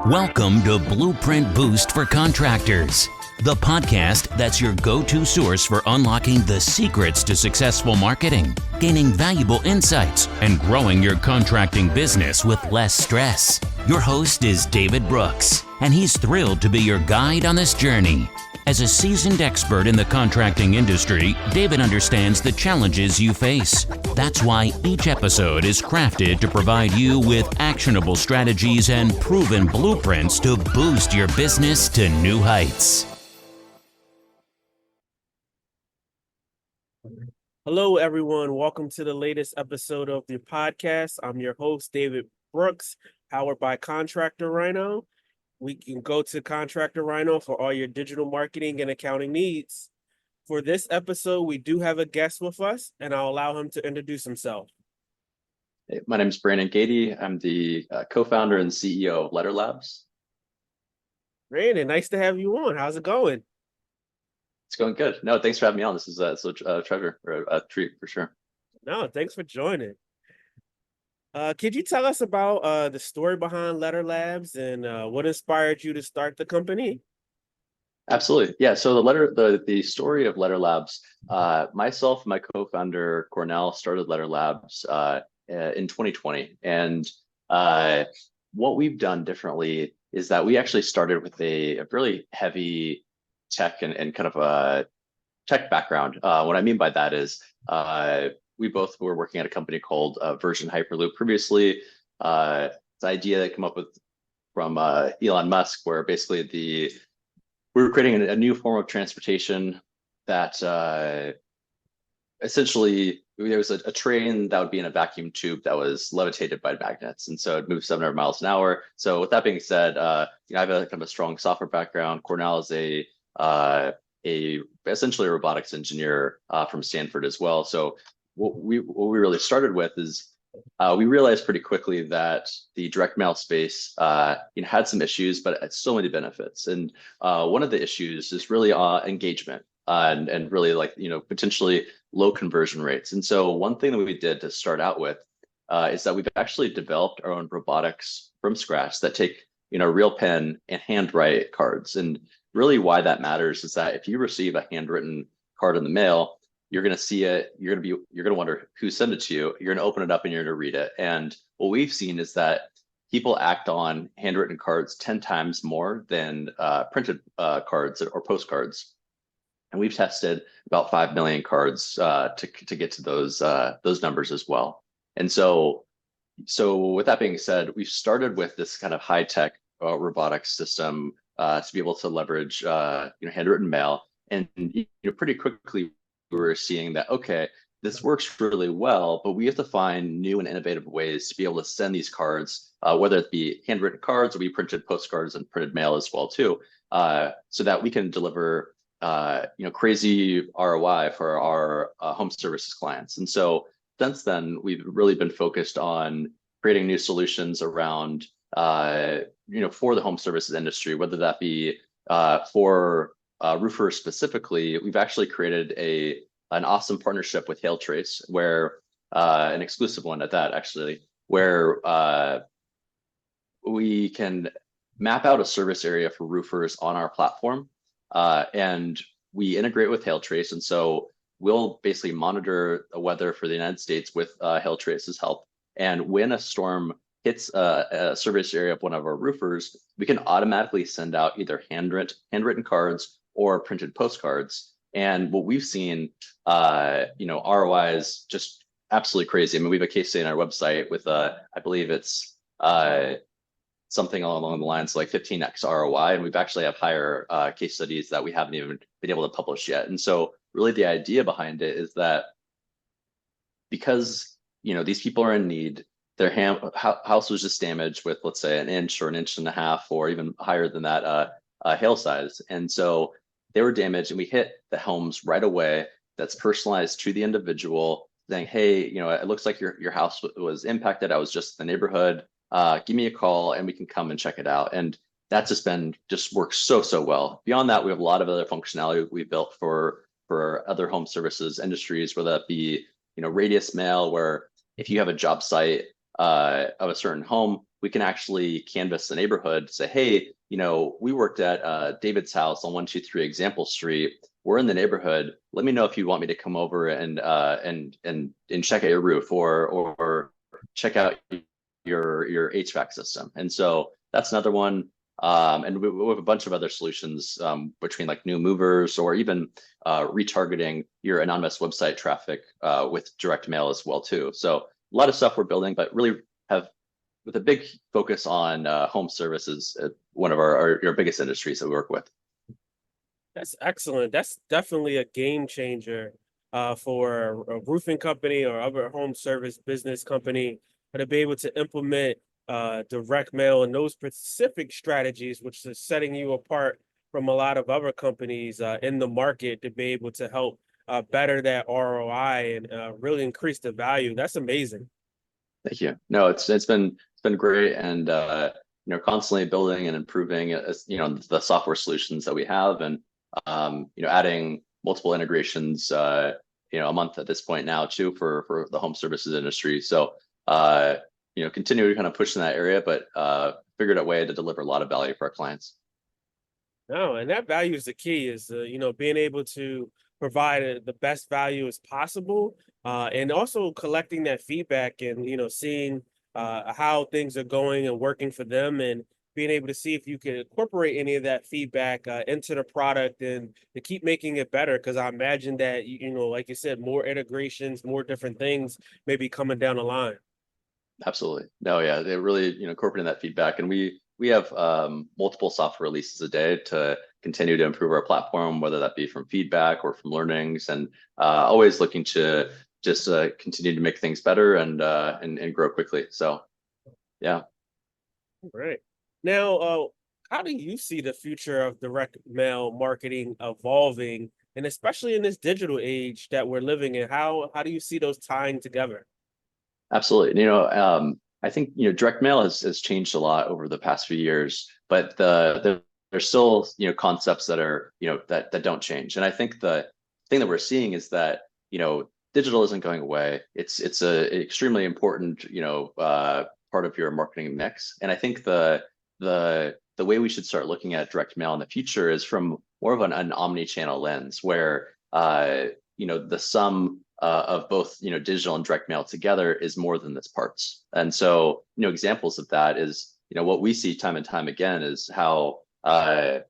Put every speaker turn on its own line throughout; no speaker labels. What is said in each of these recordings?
Welcome to Blueprint Boost for Contractors, the podcast that's your go-to source for unlocking the secrets to successful marketing, gaining valuable insights, and growing your contracting business with less stress. Your host is David Brooks, and he's thrilled to be your guide on this journey. As a seasoned expert in the contracting industry, David understands the challenges you face. That's why each episode is crafted to provide you with actionable strategies and proven blueprints to boost your business to new heights.
Hello, everyone. Welcome to the latest episode of the podcast. I'm your host, David Brooks, powered by Contractor Rhino. We can go to Contractor Rhino for all your digital marketing and accounting needs. For this episode, we do have a guest with us, and I'll allow him to introduce himself.
Hey, my name is Brandon Gaty. I'm the co-founder and CEO of LettrLabs.
Brandon, nice to have you on. How's it going?
It's going good. No, thanks for having me on. This is a treasure or a treat for sure.
No, thanks for joining. Could you tell us about the story behind LettrLabs and what inspired you to start the company?
Absolutely. Yeah. So the story of LettrLabs, myself and my co-founder Cornell started LettrLabs in 2020. And what we've done differently is that we actually started with a really heavy tech and kind of a tech background. What I mean by that is we both were working at a company called Version Hyperloop previously. The idea that came up with from Elon Musk, where basically we were creating a new form of transportation that essentially there was a train that would be in a vacuum tube that was levitated by magnets, and so it moved 700 miles an hour. So with that being said, I have a kind of a strong software background. Cornell is essentially a robotics engineer from Stanford as well. So what we really started with is we realized pretty quickly that the direct mail space had some issues, but it had so many benefits. And one of the issues is really engagement and really potentially low conversion rates. And so one thing that we did to start out with is that we've actually developed our own robotics from scratch that take real pen and handwrite cards. And really why that matters is that if you receive a handwritten card in the mail, you're going to see it, you're going to wonder who sent it to you, you're going to open it up and you're going to read it. And what we've seen is that people act on handwritten cards 10 times more than printed cards or postcards. And we've tested about 5 million cards to get to those numbers as well. And so with that being said, we've started with this kind of high-tech robotics system to be able to leverage handwritten mail. And pretty quickly we were seeing that, okay, this works really well, but we have to find new and innovative ways to be able to send these cards, whether it be handwritten cards or we printed postcards and printed mail as well too, so that we can deliver crazy ROI for our home services clients. And so since then, we've really been focused on creating new solutions around for the home services industry, whether that be for roofers specifically. We've actually created an awesome partnership with HailTrace, where an exclusive one at that actually, where we can map out a service area for roofers on our platform, and we integrate with HailTrace, and so we'll basically monitor the weather for the United States with HailTrace's help. And when a storm hits a service area of one of our roofers, we can automatically send out either handwritten cards or printed postcards. And what we've seen, ROI is just absolutely crazy. I mean, we have a case study on our website with, I believe it's something along the lines like 15x ROI. And we've actually have higher case studies that we haven't even been able to publish yet. And so really the idea behind it is that because, these people are in need, their house was just damaged with, let's say, an inch or an inch and a half, or even higher than that hail size. And so they were damaged, and we hit the homes right away. That's personalized to the individual, saying, hey, it looks like your house was impacted. I was just in the neighborhood. Give me a call and we can come and check it out. And that's just works so well. Beyond that, we have a lot of other functionality we built for other home services industries, whether that be, radius mail, where if you have a job site of a certain home, we can actually canvass the neighborhood, say, hey, we worked at David's house on 123 Example Street. We're in the neighborhood. Let me know if you want me to come over and check out your roof or check out your HVAC system. And so that's another one. And we have a bunch of other solutions between like new movers or even retargeting your anonymous website traffic with direct mail as well too. So a lot of stuff we're building, but really have with a big focus on home services, one of our biggest industries that we work with.
That's excellent. That's definitely a game changer for a roofing company or other home service business company to be able to implement direct mail and those specific strategies, which is setting you apart from a lot of other companies in the market to be able to help better that ROI and really increase the value. That's amazing.
Thank you. No, it's been great, and constantly building and improving the software solutions that we have, and adding multiple integrations a month at this point now too for the home services industry. So continue to kind of push in that area, but figured out a way to deliver a lot of value for our clients.
No, and that value is the key, is being able to provide the best value as possible, and also collecting that feedback and seeing how things are going and working for them, and being able to see if you can incorporate any of that feedback into the product and to keep making it better. Because I imagine that like you said, more integrations, more different things may be coming down the line.
Absolutely. No, yeah, they're really incorporating that feedback, and we have multiple software releases a day to continue to improve our platform, whether that be from feedback or from learnings, and always looking to just continue to make things better and grow quickly. So, yeah.
Great. Now, how do you see the future of direct mail marketing evolving, and especially in this digital age that we're living in? How do you see those tying together?
Absolutely. I think direct mail has changed a lot over the past few years, but there's still concepts that are that don't change. And I think the thing that we're seeing is that digital isn't going away. It's a extremely important part of your marketing mix. And I think the way we should start looking at direct mail in the future is from more of an omni-channel lens, where the sum of both digital and direct mail together is more than its parts. And so examples of that is what we see time and time again is how the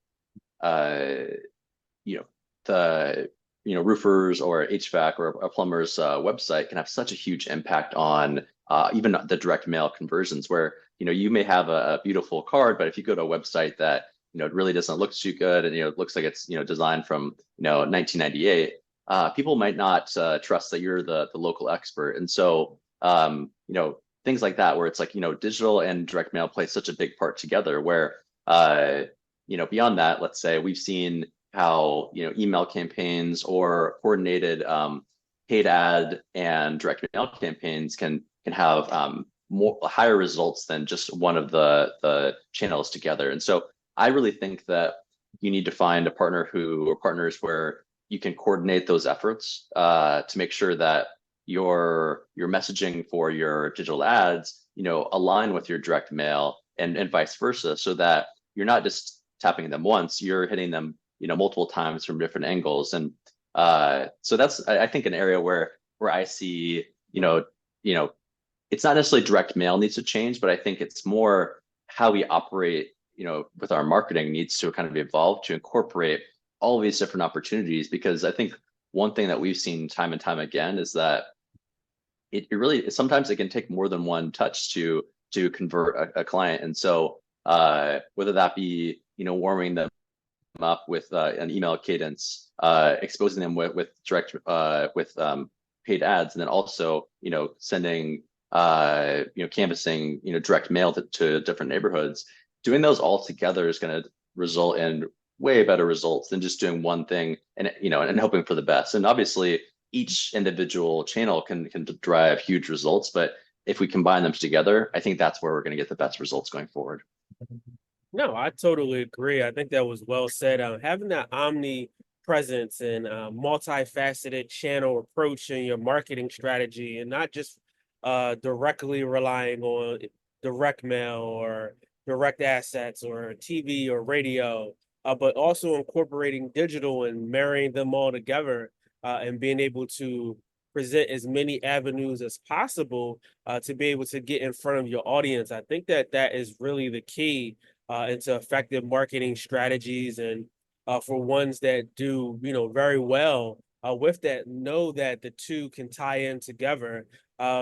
roofers or HVAC or a plumber's website can have such a huge impact on even the direct mail conversions, where you may have a beautiful card, but if you go to a website that it really doesn't look too good, and it looks like it's designed from 1998, people might not trust that you're the local expert. And so things like that, where it's like digital and direct mail play such a big part together, where beyond that, let's say we've seen how email campaigns or coordinated paid ad and direct mail campaigns can have higher results than just one of the channels together. And so I really think that you need to find a partner or partners where you can coordinate those efforts to make sure that your messaging for your digital ads align with your direct mail and vice versa, so that you're not just tapping them once, you're hitting them multiple times from different angles. And so that's, I think, an area where I see it's not necessarily direct mail needs to change, but I think it's more how we operate with our marketing needs to kind of evolve to incorporate all of these different opportunities. Because I think one thing that we've seen time and time again is that it really sometimes it can take more than one touch to convert a client. And so whether that be warming them up with an email cadence, exposing them with direct paid ads, and then also sending canvassing direct mail to different neighborhoods. Doing those all together is going to result in way better results than just doing one thing and hoping for the best. And obviously each individual channel can drive huge results, but if we combine them together, I think that's where we're going to get the best results going forward.
No, I totally agree. I think that was well said. Having that omnipresence and multifaceted channel approach in your marketing strategy, and not just directly relying on direct mail or direct assets or TV or radio, but also incorporating digital and marrying them all together, and being able to present as many avenues as possible, to be able to get in front of your audience. I think that that is really the key, into effective marketing strategies, and for ones that do, very well with that, know that the two can tie in together,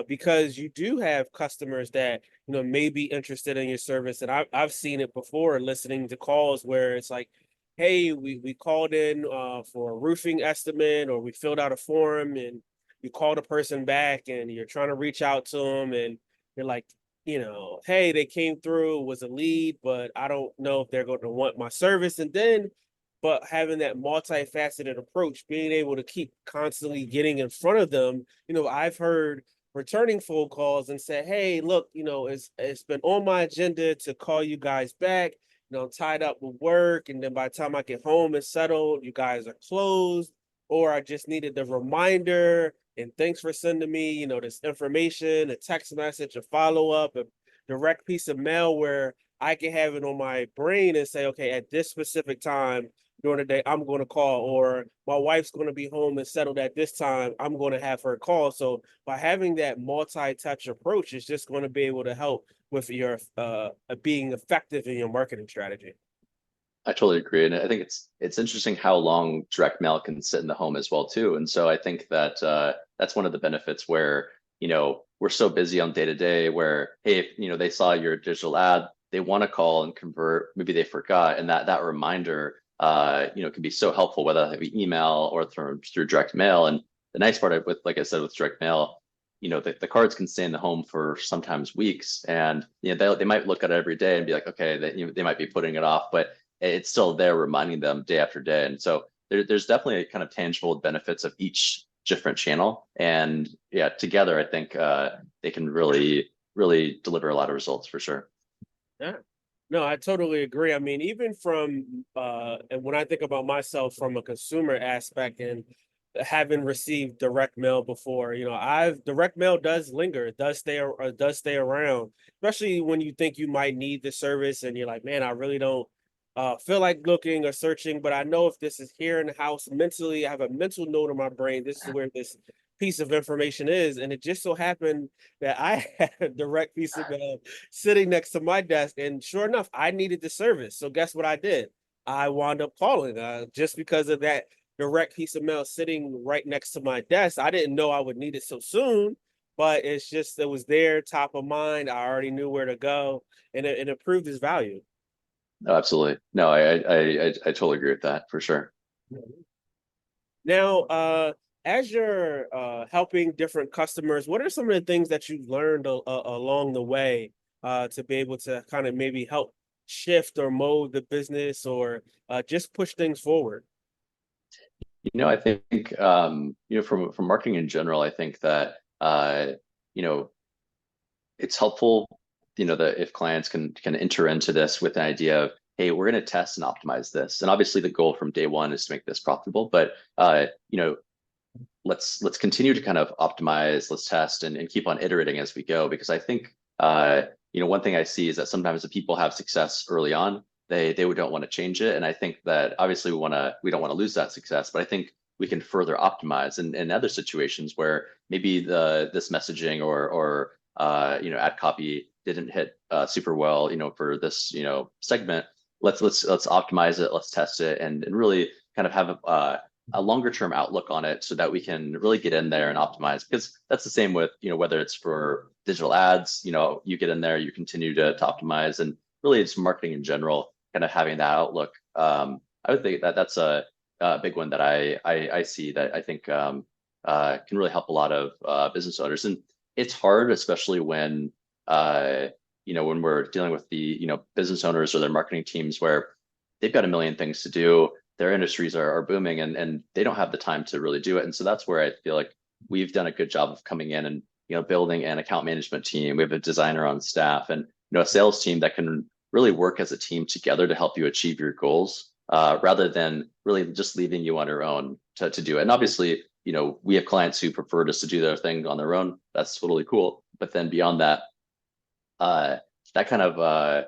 because you do have customers that may be interested in your service, and I've seen it before, listening to calls where it's like, hey, we called in for a roofing estimate, or we filled out a form, and you call the person back and you're trying to reach out to them, and you're like, hey, they came through, it was a lead, but I don't know if they're going to want my service. And then, but having that multifaceted approach, being able to keep constantly getting in front of them. I've heard returning phone calls and say, hey, look, it's been on my agenda to call you guys back. I'm tied up with work, and then by the time I get home and settled, you guys are closed, or I just needed the reminder. And thanks for sending me, this information, a text message, a follow-up, a direct piece of mail where I can have it on my brain and say, okay, at this specific time during the day, I'm going to call, or my wife's going to be home and settled at this time, I'm going to have her call. So by having that multi-touch approach, is just going to be able to help with your being effective in your marketing strategy.
I totally agree, and I think it's interesting how long direct mail can sit in the home as well too. And so I think that that's one of the benefits where we're so busy on day to day. Where hey, if they saw your digital ad, they want to call and convert. Maybe they forgot, and that reminder can be so helpful, whether that be email or through direct mail. And the nice part with, like I said, with direct mail, the cards can stay in the home for sometimes weeks, and they might look at it every day and be like, okay, they might be putting it off, but it's still there reminding them day after day. And so there's definitely a kind of tangible benefits of each different channel. And yeah, together, I think they can really, really deliver a lot of results for sure.
Yeah. No, I totally agree. I mean, even from and when I think about myself from a consumer aspect and having received direct mail before, direct mail does linger, it does stay around, especially when you think you might need the service and you're like, man, I really don't feel like looking or searching, but I know if this is here in the house, mentally, I have a mental note in my brain, this is where this piece of information is. And it just so happened that I had a direct piece of mail sitting next to my desk, and sure enough, I needed the service. So guess what I did? I wound up calling, just because of that direct piece of mail sitting right next to my desk. I didn't know I would need it so soon, but it's just, it was there, top of mind. I already knew where to go, and it proved its value.
No, absolutely. No, I totally agree with that for sure.
Now, as you're helping different customers, what are some of the things that you've learned along the way, to be able to kind of maybe help shift or mold the business, or just push things forward?
I think from marketing in general, I think that it's helpful, that if clients can enter into this with an idea of, hey, we're going to test and optimize this. And obviously the goal from day one is to make this profitable, but let's continue to kind of optimize, let's test and keep on iterating as we go. Because I think one thing I see is that sometimes the people have success early on, they don't want to change it. And I think that obviously we don't want to lose that success, but I think we can further optimize in other situations where maybe this messaging or ad copy didn't hit super well, for this, segment. Let's optimize it, let's test it, and really kind of have a longer term outlook on it so that we can really get in there and optimize. Because that's the same with, whether it's for digital ads, you get in there, you continue to optimize, and really it's marketing in general, kind of having that outlook. I would think that that's a big one that I see that I think can really help a lot of business owners. And it's hard, especially when when we're dealing with the business owners or their marketing teams, where they've got a million things to do, their industries are booming, and they don't have the time to really do it. And so that's where I feel like we've done a good job of coming in and building an account management team. We have a designer on staff, and a sales team that can really work as a team together to help you achieve your goals, rather than really just leaving you on your own to do it. And obviously, we have clients who prefer just to do their thing on their own. That's totally cool. But then beyond that, that kind of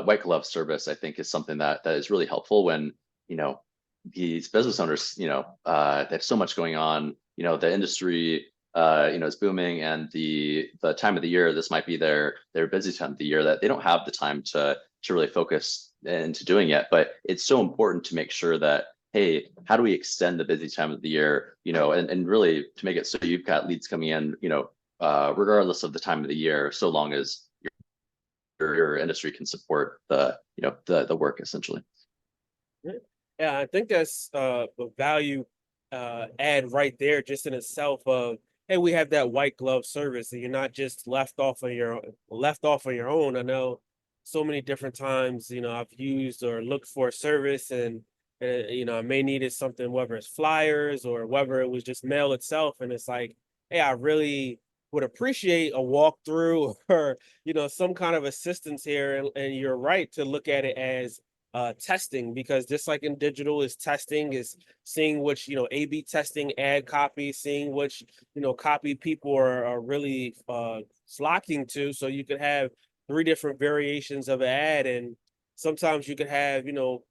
white glove service, I think, is something that is really helpful when, these business owners, they have so much going on. The industry, is booming, and the time of the year, this might be their busy time of the year, that they don't have the time to really focus into doing it. But it's so important to make sure that, hey, how do we extend the busy time of the year, and really to make it so you've got leads coming in, regardless of the time of the year, so long as your industry can support the work, essentially.
Yeah, I think that's a value add right there, just in itself of, hey, we have that white glove service, and you're not just left off on your own. I know so many different times, I've used or looked for a service, and I may needed something, whether it's flyers or whether it was just mail itself, and it's like, hey, I really would appreciate a walkthrough or some kind of assistance here. And you're right to look at it as testing, because just like in digital is testing, is seeing which A/B testing ad copy, seeing which copy people are really flocking to, so you could have three different variations of an ad. And sometimes you could have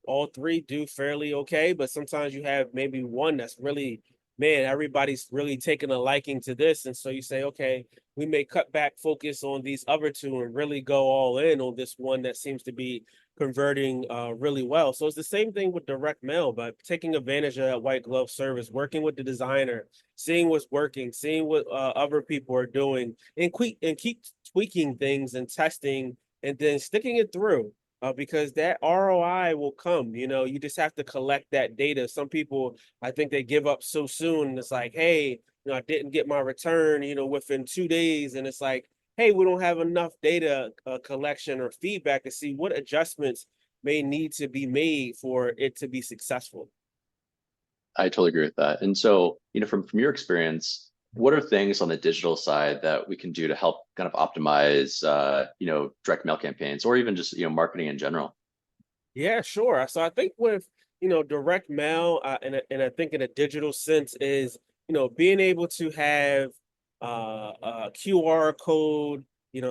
all three do fairly okay, but sometimes you have maybe one that's really, man, everybody's really taking a liking to this, and so you say, okay, we may cut back focus on these other two and really go all in on this one that seems to be converting really well. So it's the same thing with direct mail, but taking advantage of that white glove service, working with the designer, seeing what's working, seeing what other people are doing, and keep tweaking things and testing, and then sticking it through. Because that ROI will come. You just have to collect that data. Some people, I think, they give up so soon. And it's like, hey, I didn't get my return, within 2 days. And it's like, hey, we don't have enough data collection or feedback to see what adjustments may need to be made for it to be successful.
I totally agree with that. And so, from your experience, what are things on the digital side that we can do to help kind of optimize, direct mail campaigns, or even just, marketing in general?
Yeah, sure. So I think with direct mail, and I think in a digital sense is being able to have a QR code,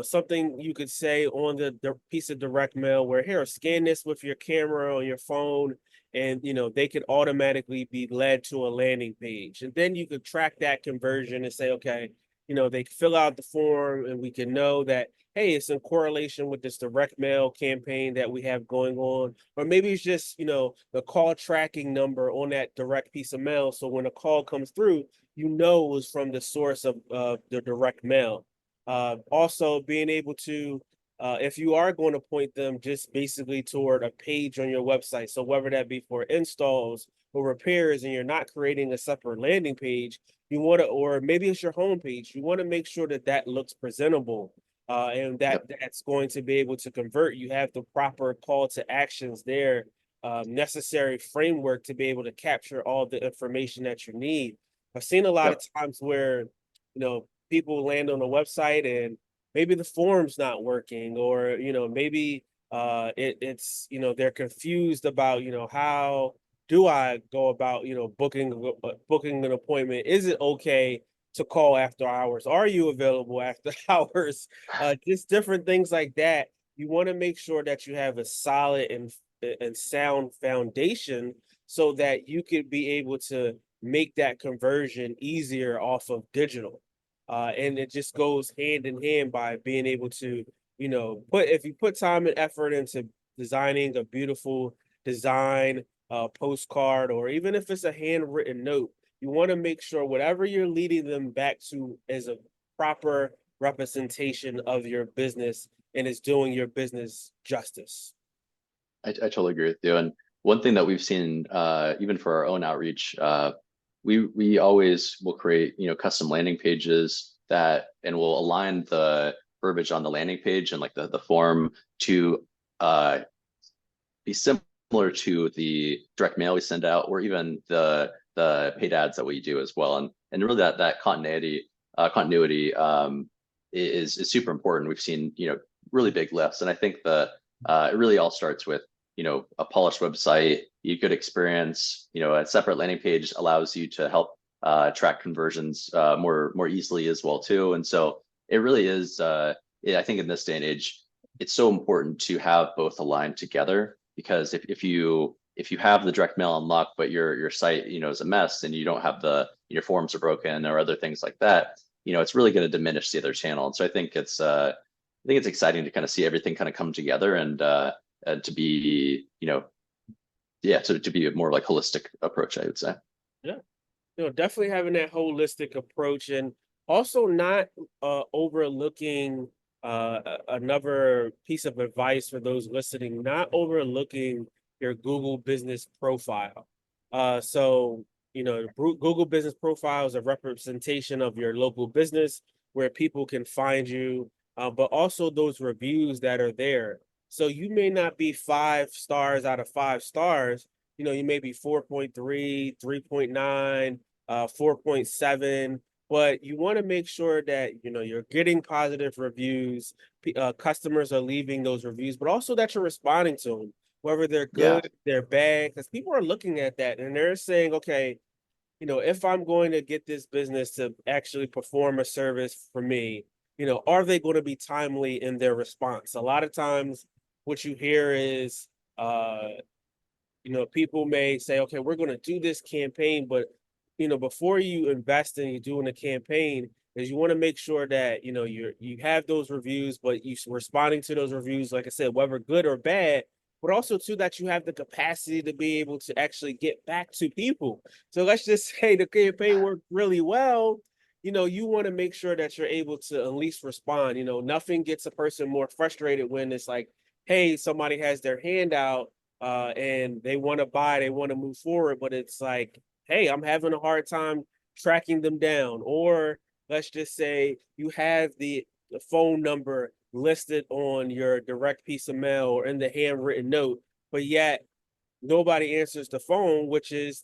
something you could say on the piece of direct mail where, here, scan this with your camera on your phone, and they could automatically be led to a landing page, and then you could track that conversion and say, okay, they fill out the form, and we can know that, hey, it's in correlation with this direct mail campaign that we have going on. Or maybe it's just, the call tracking number on that direct piece of mail. So when a call comes through, it was from the source of the direct mail. Also being able to, if you are going to point them just basically toward a page on your website, so whether that be for installs or repairs, and you're not creating a separate landing page, you want to, or maybe it's your home page, you want to make sure that that looks presentable, and that's going to be able to convert. You have the proper call to actions there, necessary framework to be able to capture all the information that you need. I've seen a lot of times where, people land on a website and maybe the form's not working, or, maybe it's, they're confused about, how do I go about, booking an appointment? Is it okay to call after hours? Are you available after hours? Just different things like that. You want to make sure that you have a solid and sound foundation, so that you could be able to make that conversion easier off of digital. And it just goes hand in hand by being able to, if you put time and effort into designing a beautiful design, postcard, or even if it's a handwritten note, you want to make sure whatever you're leading them back to is a proper representation of your business and is doing your business justice.
I totally agree with you. And one thing that we've seen, even for our own outreach, we always will create, custom landing pages and we'll align the verbiage on the landing page and like the form to be similar to the direct mail we send out, or even the paid ads that we do as well. And really that continuity is super important. We've seen, really big lifts. And I think it really all starts with, a polished website, good experience. A separate landing page allows you to help track conversions more easily as well too. And so it really is. I think in this day and age, it's so important to have both aligned together, because if you have the direct mail unlocked, but your site, is a mess, and you don't have your forms are broken or other things like that, it's really going to diminish the other channel. And so I think it's exciting to kind of see everything kind of come together, and to be, to be a more like holistic approach, I would say.
Yeah. Definitely having that holistic approach, and also not overlooking another piece of advice for those listening, not overlooking your Google business profile. Google business profile is a representation of your local business where people can find you, but also those reviews that are there. So you may not be 5 stars out of 5 stars. You may be 4.3, 3.9, 4.7, but you want to make sure that you're getting positive reviews, customers are leaving those reviews, but also that you're responding to them, whether they're
Yeah.
good, they're bad, because people are looking at that and they're saying, okay, if I'm going to get this business to actually perform a service for me, are they going to be timely in their response? A lot of times what you hear is, people may say, okay, we're going to do this campaign, but before you invest in you doing a campaign, is you want to make sure that you have those reviews, but you responding to those reviews, like I said, whether good or bad, but also too that you have the capacity to be able to actually get back to people. So let's just say the campaign worked really well. You want to make sure that you're able to at least respond. Nothing gets a person more frustrated when it's like, hey, somebody has their hand out, and they want to buy, they want to move forward, but it's like, hey, I'm having a hard time tracking them down. Or let's just say you have the phone number listed on your direct piece of mail or in the handwritten note, but yet nobody answers the phone,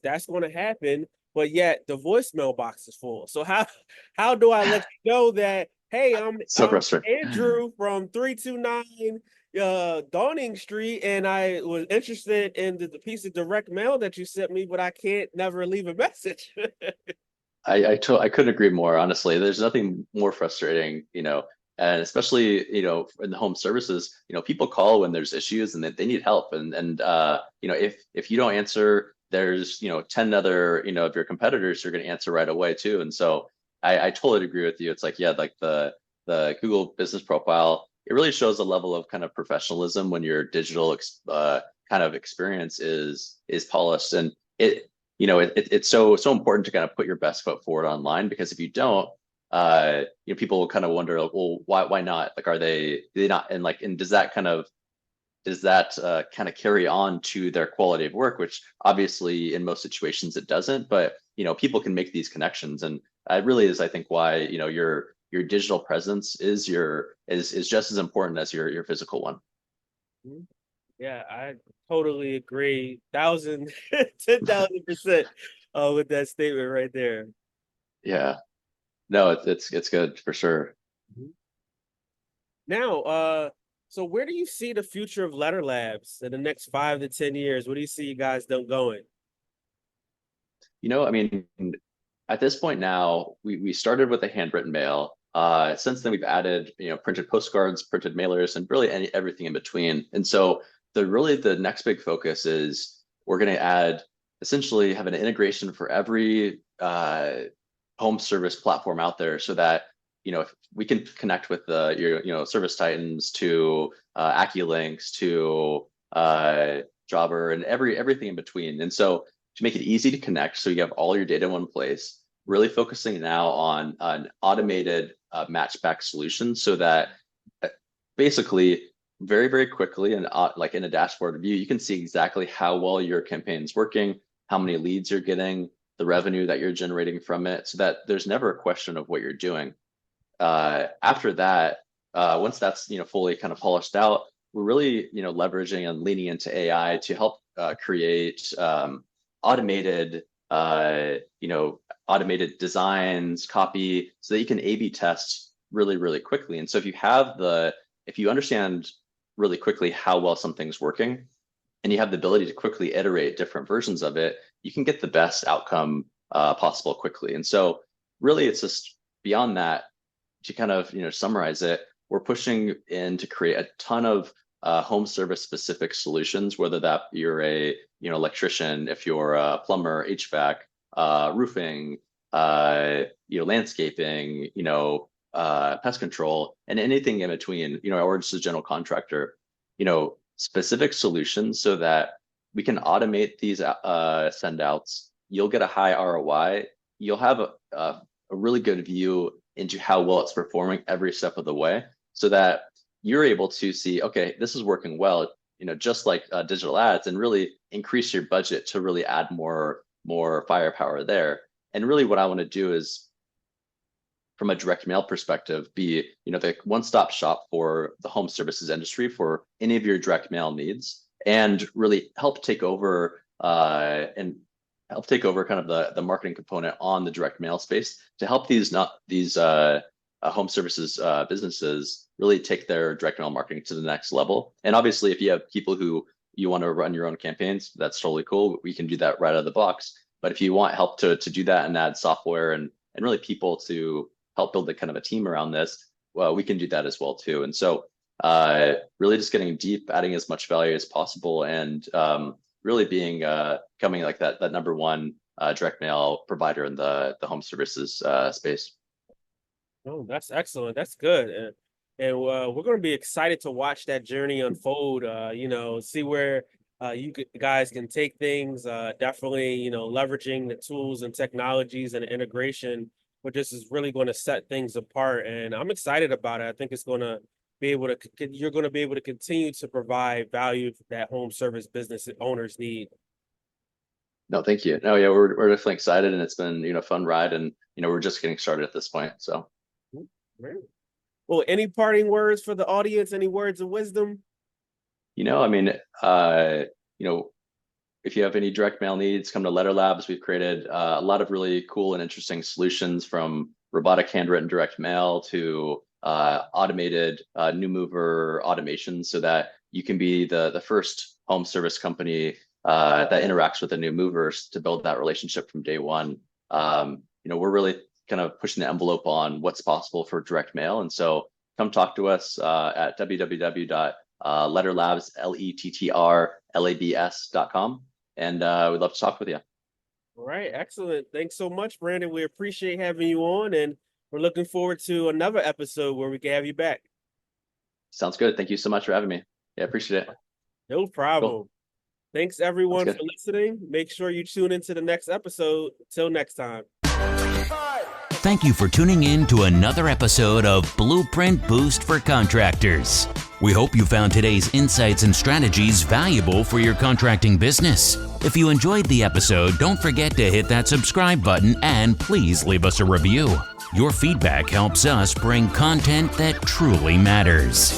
that's going to happen. But yet the voicemail box is full. So how do I let you know that, hey,
So
I'm
frustrating.
Andrew from 329 Dawning Street, and I was interested in the piece of direct mail that you sent me, but I can't never leave a message.
I couldn't agree more, honestly. There's nothing more frustrating, and especially, in the home services, people call when there's issues and that they need help. And if you don't answer, there's, 10 other, of your competitors who are going to answer right away too. And so I totally agree with you. It's like, yeah, like the Google business profile, it really shows a level of kind of professionalism when your digital kind of experience is polished. And it's so important to kind of put your best foot forward online, because if you don't, people will kind of wonder, like, well, why not? Like, are they not? And like, and does that kind of carry on to their quality of work? Which obviously in most situations it doesn't, but people can make these connections, and it really is, I think, why your digital presence is just as important as your physical one.
Yeah, I totally agree. 10,000% with that statement right there.
Yeah, no, it's good for sure.
Mhm. Now, so where do you see the future of LettrLabs in the next 5 to 10 years? Where do you see you guys going?
I mean, at this point now, we started with a handwritten mail. Since then, we've added, printed postcards, printed mailers, and really everything in between. And so the next big focus is we're going to essentially have an integration for every home service platform out there, so that if we can connect with your Service Titans to AccuLinks to Jobber and everything in between. And so to make it easy to connect, so you have all your data in one place, really focusing now on an automated matchback solution, so that basically very, very quickly and like in a dashboard view, you can see exactly how well your campaign is working, how many leads you're getting, the revenue that you're generating from it, so that there's never a question of what you're doing. After that, once that's fully kind of polished out, we're really leveraging and leaning into AI to help create automated automated designs, copy, so that you can A/B test really, really quickly. And so if you understand really quickly how well something's working, and you have the ability to quickly iterate different versions of it, you can get the best outcome possible quickly. And so really, it's just beyond that, to kind of, summarize it, we're pushing in to create a ton of home service specific solutions, whether that you're a, electrician, if you're a plumber, HVAC, roofing, landscaping, pest control, and anything in between, or just a general contractor, specific solutions so that we can automate these send outs. You'll get a high ROI. You'll have a really good view into how well it's performing every step of the way, so that you're able to see, okay, this is working well, just like digital ads, and really increase your budget to really add more firepower there. And really what I want to do is, from a direct mail perspective, be, the one-stop shop for the home services industry for any of your direct mail needs, and really help take over kind of the marketing component on the direct mail space to help these home services businesses really take their direct mail marketing to the next level. And obviously, if you have people who you want to run your own campaigns, that's totally cool. We can do that right out of the box. But if you want help to do that and add software and really people to help build a kind of a team around this, well, we can do that as well too. And so really just getting deep, adding as much value as possible, and really becoming like that number one direct mail provider in the home services space.
Oh, that's excellent. That's good. And we're going to be excited to watch that journey unfold, see where you guys can take things, definitely, leveraging the tools and technologies and integration, but this is really going to set things apart. And I'm excited about it. I think it's going to you're going to be able to continue to provide value that home service business owners need.
No, thank you. No, yeah, we're definitely excited, and it's been, a fun ride, and, we're just getting started at this point. So.
Great. Well, any parting words for the audience? Any words of wisdom?
If you have any direct mail needs, come to LettrLabs. We've created a lot of really cool and interesting solutions, from robotic handwritten direct mail to automated new mover automation, so that you can be the first home service company that interacts with the new movers to build that relationship from day one. We're really kind of pushing the envelope on what's possible for direct mail. And so come talk to us at www.lettrlabs.com. And we'd love to talk with you.
All right. Excellent. Thanks so much, Brandon. We appreciate having you on, and we're looking forward to another episode where we can have you back.
Sounds good. Thank you so much for having me. Yeah, appreciate it.
No problem.
Cool.
Thanks everyone for listening. Make sure you tune into the next episode. Till next time.
Thank you for tuning in to another episode of Blueprint Boost for Contractors. We hope you found today's insights and strategies valuable for your contracting business. If you enjoyed the episode, don't forget to hit that subscribe button and please leave us a review. Your feedback helps us bring content that truly matters.